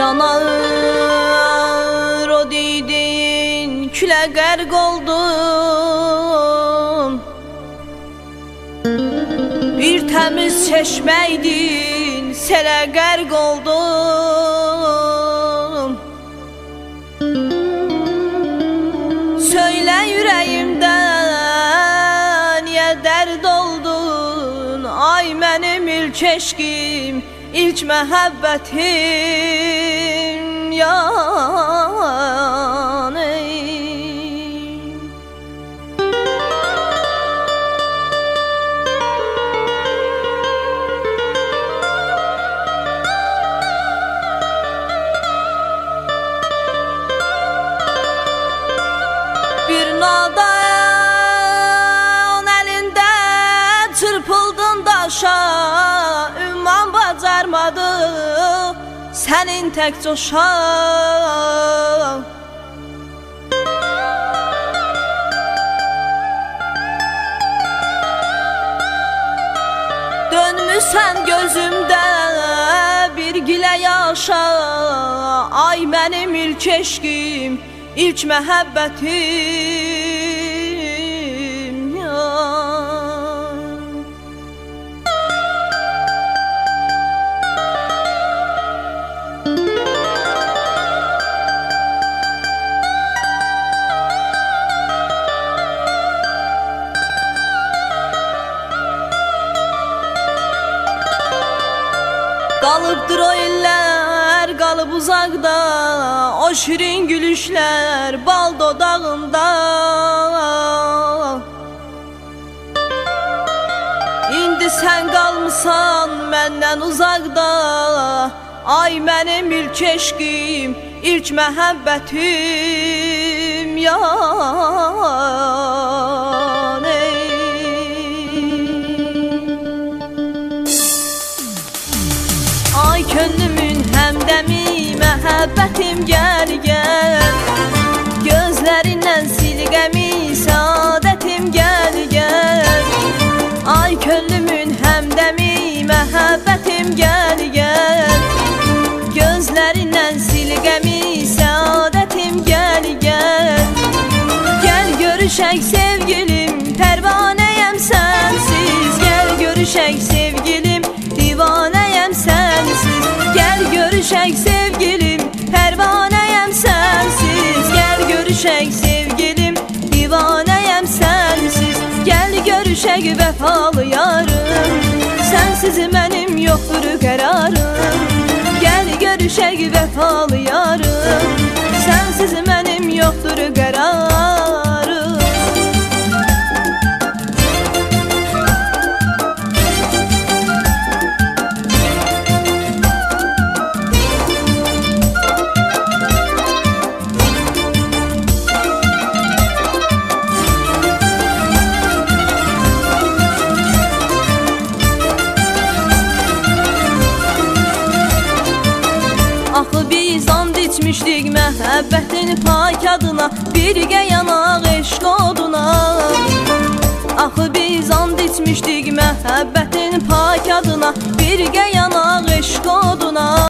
Yanar o dedin külə qərq oldum. Bir təmiz çeşməydin selə qərq oldum. Söylə ürəyimdən niyə dərd oldun? Ay mənim ilk eşqim, ilk məhəbbətim yani. Bir nadan elində çırpıldın daşa, ümman bacarmadı sənin tək coşa. Dönmüsən gözümdə bir gilə yaşa, ay mənim ilk eşqim, ilk məhəbbətim ya. Qalıbdır o illər, qalıb uzaqda, o şirin gülüşlər bal dodağında. İndi sən qalmısan məndən uzaqda, ay mənim ilk eşqim, ilk məhəbbətim yani. Ay könlümün həmdəmi, məhəbbətim gəl gəl. Gözlərindən sil qəmi, saadətim gəl gəl. Ay könlümün həmdəmi, məhəbbətim gəl gəl. Gözlərindən sil qəmi, saadətim gəl gəl. Gəl görüşək sevgilim, pərvanəyəm sənsiz. Gəl görüşək sevgilim, divanəyəm sənsiz. Gəl görüşək sevgilim, pərvanəyəm sənsiz. Gəl görüşək sevgilim, divanəyəm sənsiz. Gəl görüşək vəfalı yarım, sənsiz mənim yoxdur qərarım. Gəl görüşək vəfalı yarım, sənsiz mənim yoxdur qərarım. Axı biz and içmişdik məhəbbətin pak adına, birgə yanaq eşq oduna. Axı biz and içmişdik məhəbbətin pak adına, birgə